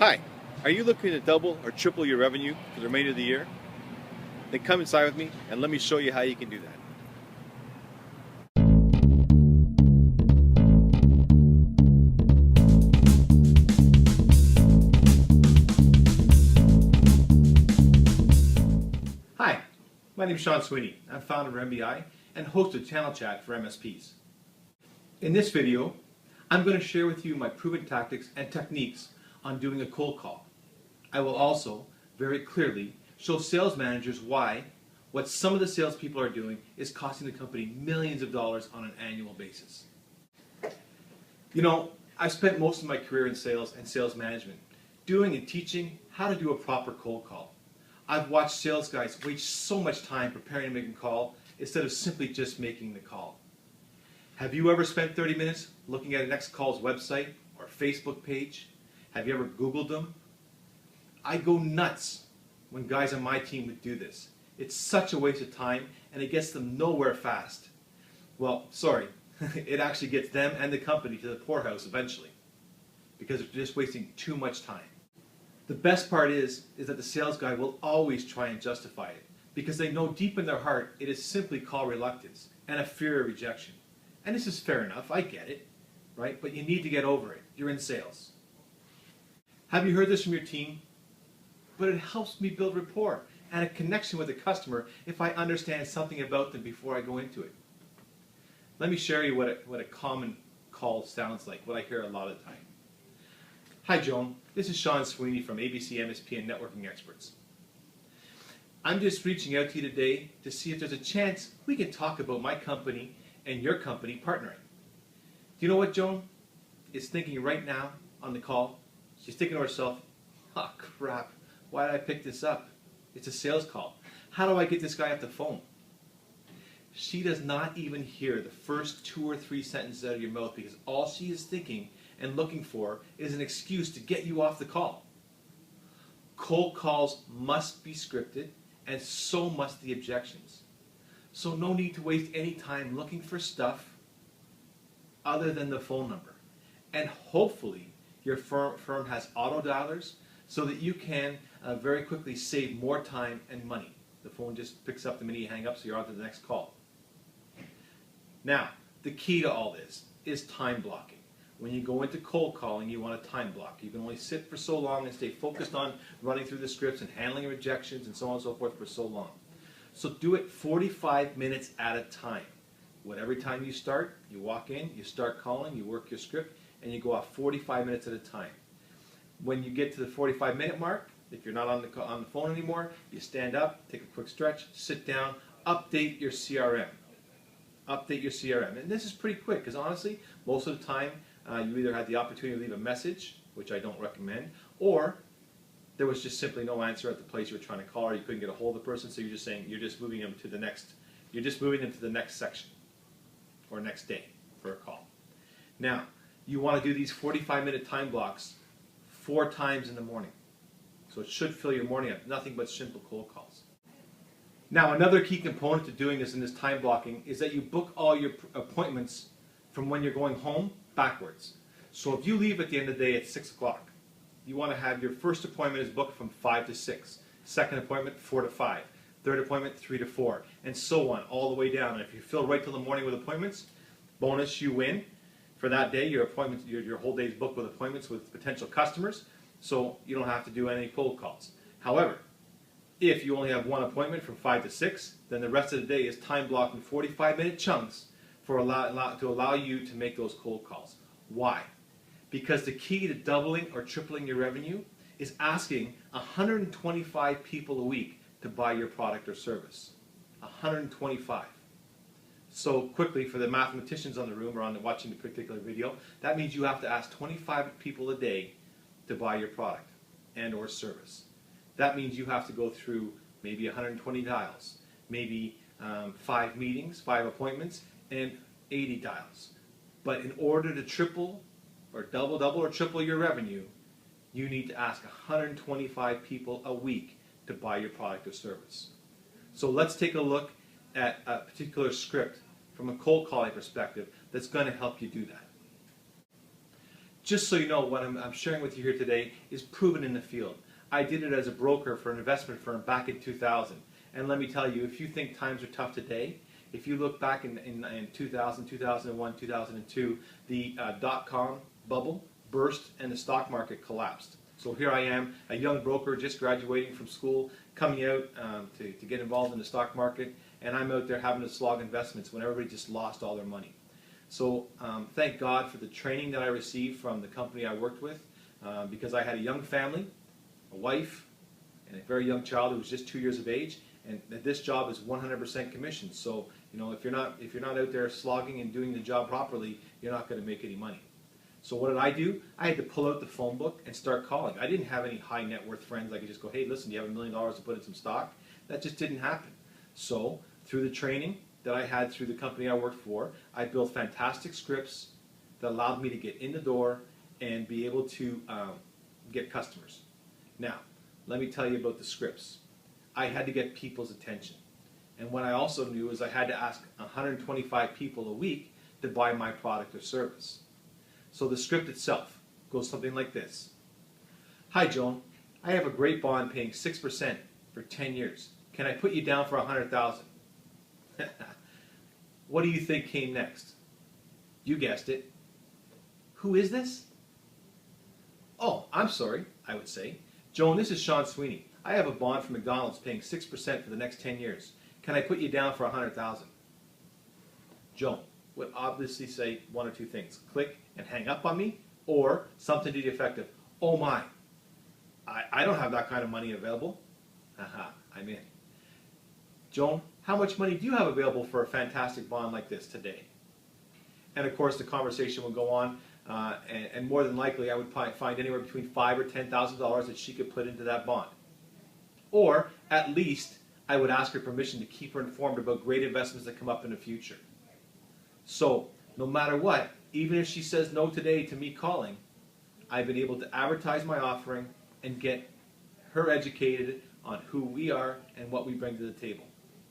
Hi, are you looking to double or triple your revenue for the remainder of the year? Then come inside with me and let me show you how you can do that. Hi, my name is Sean Sweeney. I'm founder of MBI and host of Channel Chat for MSPs. In this video, I'm going to share with you my proven tactics and techniques on doing a cold call. I will also very clearly show sales managers why what some of the salespeople are doing is costing the company millions of dollars on an annual basis. You know, I've spent most of my career in sales and sales management doing and teaching how to do a proper cold call. I've watched sales guys waste so much time preparing to make a call instead of simply just making the call. Have you ever spent 30 minutes looking at a next call's website or Facebook page? Have you ever Googled them? I go nuts when guys on my team would do this. It's such a waste of time and it gets them nowhere fast. Well, sorry, it actually gets them and the company to the poorhouse eventually because they're just wasting too much time. The best part is that the sales guy will always try and justify it because they know deep in their heart it is simply call reluctance and a fear of rejection. And this is fair enough, I get it, right? But you need to get over it. You're in sales. Have you heard this from your team? But it helps me build rapport and a connection with the customer if I understand something about them before I go into it. Let me share you what a common call sounds like, what I hear a lot of the time. Hi Joan, this is Sean Sweeney from ABC MSP and Networking Experts. I'm just reaching out to you today to see if there's a chance we can talk about my company and your company partnering. Do you know what Joan is thinking right now on the call? She's thinking to herself, oh crap, why did I pick this up? It's a sales call. How do I get this guy off the phone? She does not even hear the first 2 or 3 sentences out of your mouth because all she is thinking and looking for is an excuse to get you off the call. Cold calls must be scripted and so must the objections. So no need to waste any time looking for stuff other than the phone number. And hopefully your firm has auto dialers so that you can very quickly save more time and money. The phone just picks up the minute you hang up so you're on to the next call. Now, the key to all this is time blocking. When you go into cold calling, you want a time block. You can only sit for so long and stay focused on running through the scripts and handling rejections and so on and so forth for so long. So do it 45 minutes at a time. Whatever time you start, you walk in, you start calling, you work your script, and you go off 45 minutes at a time. When you get to the 45-minute mark, if you're not on the phone anymore, you stand up, take a quick stretch, sit down, update your CRM. Update your CRM. And this is pretty quick because honestly, most of the time you either had the opportunity to leave a message, which I don't recommend, or there was just simply no answer at the place you were trying to call or you couldn't get a hold of the person, so you're just saying you're just moving them to the next section or next day for a call. Now, you want to do these 45-minute time blocks 4 times in the morning. So it should fill your morning up. Nothing but simple cold calls. Now, another key component to doing this in this time blocking is that you book all your appointments from when you're going home backwards. So if you leave at the end of the day at 6 o'clock, you want to have your first appointment is booked from 5 to 6, second appointment 4 to 5, third appointment 3 to 4, and so on, all the way down. And if you fill right till the morning with appointments, bonus, you win. For that day, your whole day is booked with appointments with potential customers, so you don't have to do any cold calls. However, if you only have one appointment from 5 to 6, then the rest of the day is time blocked in 45-minute chunks to allow you to make those cold calls. Why? Because the key to doubling or tripling your revenue is asking 125 people a week to buy your product or service. 125. So quickly, for the mathematicians on the room or watching the particular video, that means you have to ask 25 people a day to buy your product and or service. That means you have to go through maybe 120 dials, maybe 5 meetings, 5 appointments, and 80 dials. But in order to triple or double or triple your revenue, you need to ask 125 people a week to buy your product or service. So let's take a look at a particular script from a cold calling perspective that's going to help you do that. Just so you know, what I'm sharing with you here today is proven in the field. I did it as a broker for an investment firm back in 2000. And let me tell you, if you think times are tough today, if you look back in 2000, 2001, 2002, the dot-com bubble burst and the stock market collapsed. So here I am, a young broker just graduating from school, coming out to get involved in the stock market, and I'm out there having to slog investments when everybody just lost all their money. So thank God for the training that I received from the company I worked with, because I had a young family, a wife, and a very young child who was just 2 years of age, and this job is 100% commission. So you know, if you're not out there slogging and doing the job properly, you're not going to make any money. So what did I do? I had to pull out the phone book and start calling. I didn't have any high net worth friends I could just go, hey, listen, do you have $1 million to put in some stock? That just didn't happen. So through the training that I had through the company I worked for, I built fantastic scripts that allowed me to get in the door and be able to get customers. Now, let me tell you about the scripts. I had to get people's attention. And what I also knew is I had to ask 125 people a week to buy my product or service. So the script itself goes something like this. Hi, Joan. I have a great bond paying 6% for 10 years. Can I put you down for $100,000? What do you think came next? You guessed it. Who is this? Oh, I'm sorry, I would say. Joan, this is Sean Sweeney. I have a bond from McDonald's paying 6% for the next 10 years. Can I put you down for $100,000? Joan would obviously say one or two things. Click and hang up on me, or something to the effect of, oh my, I don't have that kind of money available. Haha, I'm in. Joan, how much money do you have available for a fantastic bond like this today? And of course the conversation would go on, and more than likely I would find anywhere between $5,000 or $10,000 that she could put into that bond. Or at least I would ask her permission to keep her informed about great investments that come up in the future. So no matter what, even if she says no today to me calling, I've been able to advertise my offering and get her educated on who we are and what we bring to the table.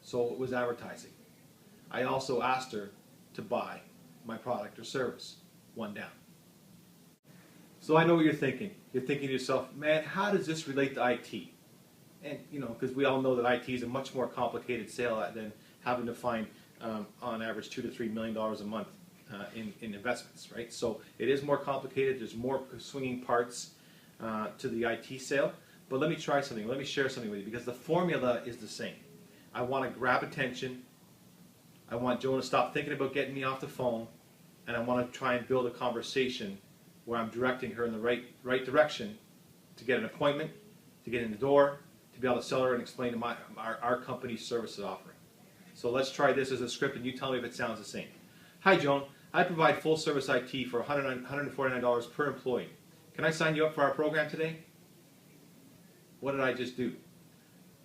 So it was advertising. I also asked her to buy my product or service. One down. So I know what you're thinking. You're thinking to yourself, man, how does this relate to IT? And you know, because we all know that IT is a much more complicated sale than having to find, on average, $2 to $3 million a month in investments, right? So it is more complicated. There's more swinging parts to the IT sale. But let me try something. Let me share something with you, because the formula is the same. I want to grab attention. I want Joan to stop thinking about getting me off the phone, and I want to try and build a conversation where I'm directing her in the right direction to get an appointment, to get in the door, to be able to sell her and explain to our company's services offering. So let's try this as a script, and you tell me if it sounds the same. Hi, Joan. I provide full service IT for $149 per employee. Can I sign you up for our program today? What did I just do?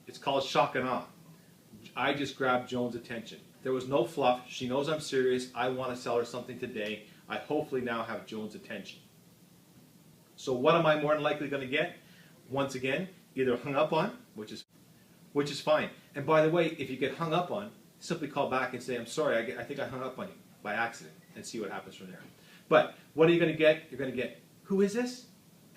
It's called shock and awe. I just grabbed Joan's attention. There was no fluff. She knows I'm serious. I want to sell her something today. I hopefully now have Joan's attention. So what am I more than likely going to get? Once again, either hung up on, which is fine. And by the way, if you get hung up on, simply call back and say, I'm sorry, I think I hung up on you by accident, and see what happens from there. But what are you going to get? You're going to get, who is this?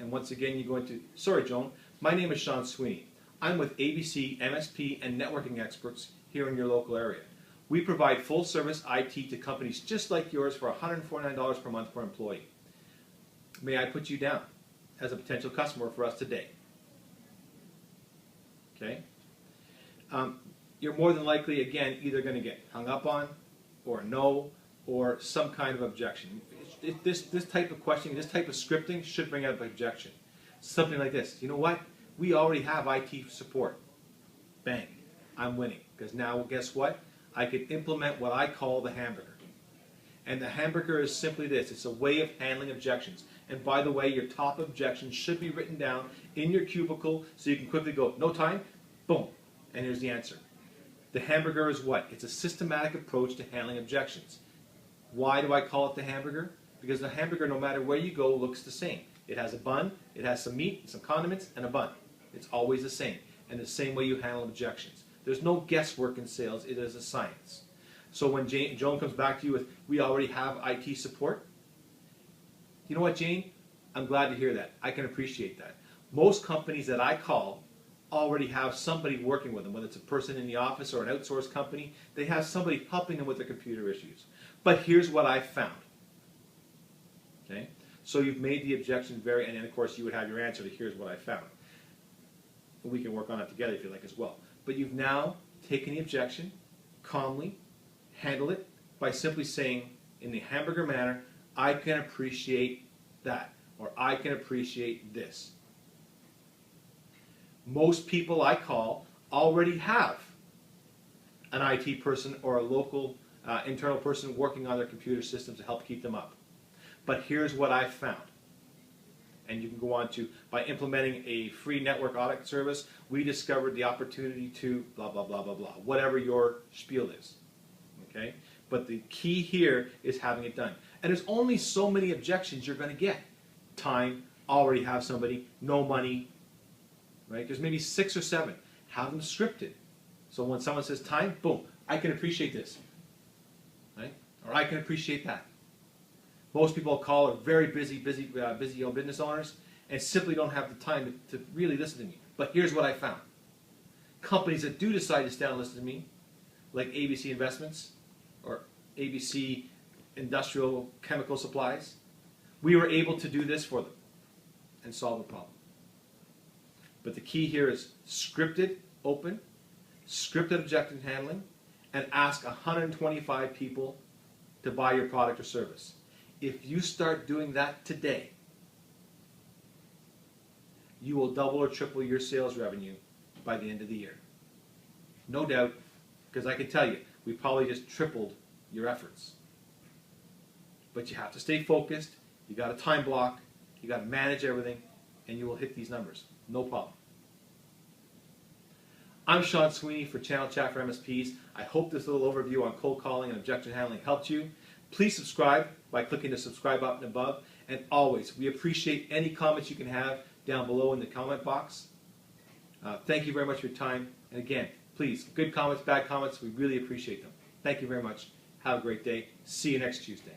And once again, you're going to, sorry, Joan, my name is Sean Sweeney. I'm with ABC, MSP, and networking experts here in your local area. We provide full-service IT to companies just like yours for $149 per month per employee. May I put you down as a potential customer for us today? Okay? You're more than likely, again, either going to get hung up on, or no, or some kind of objection. This type of questioning, this type of scripting should bring up an objection. Something like this. You know what? We already have IT support. Bang. I'm winning. Because now, guess what? I can implement what I call the hamburger. And the hamburger is simply this. It's a way of handling objections. And by the way, your top objections should be written down in your cubicle so you can quickly go, no time, boom, and here's the answer. The hamburger is what? It's a systematic approach to handling objections. Why do I call it the hamburger? Because the hamburger, no matter where you go, looks the same. It has a bun, it has some meat, some condiments, and a bun. It's always the same. And the same way you handle objections. There's no guesswork in sales. It is a science. So when Joan comes back to you with, we already have IT support, you know what, Jane? I'm glad to hear that. I can appreciate that. Most companies that I call already have somebody working with them, whether it's a person in the office or an outsourced company. They have somebody helping them with their computer issues. But here's what I found. Okay? So you've made the objection and then of course you would have your answer to here's what I found. We can work on it together if you like as well. But you've now taken the objection, calmly, handle it by simply saying in the hamburger manner, I can appreciate that, or I can appreciate this. Most people I call already have an IT person or a local internal person working on their computer systems to help keep them up. But here's what I've found. And you can go on to, by implementing a free network audit service, we discovered the opportunity to blah, blah, blah, blah, blah, whatever your spiel is. Okay? But the key here is having it done. And there's only so many objections you're going to get. Time, already have somebody, no money, right? There's maybe 6 or 7. Have them scripted. So when someone says time, boom, I can appreciate this, right? Or I can appreciate that. Most people I call are very busy business owners and simply don't have the time to really listen to me. But here's what I found. Companies that do decide to stand and listen to me, like ABC Investments or ABC Industrial Chemical Supplies, we were able to do this for them and solve the problem. But the key here is scripted, open, scripted objection handling, and ask 125 people to buy your product or service. If you start doing that today, you will double or triple your sales revenue by the end of the year. No doubt, because I can tell you, we probably just tripled your efforts. But you have to stay focused, you got a time block, you got to manage everything, and you will hit these numbers. No problem. I'm Sean Sweeney for Channel Chat for MSPs. I hope this little overview on cold calling and objection handling helped you. Please subscribe by clicking the subscribe button above. And always, we appreciate any comments you can have down below in the comment box. Thank you very much for your time. And again, please, good comments, bad comments, we really appreciate them. Thank you very much. Have a great day. See you next Tuesday.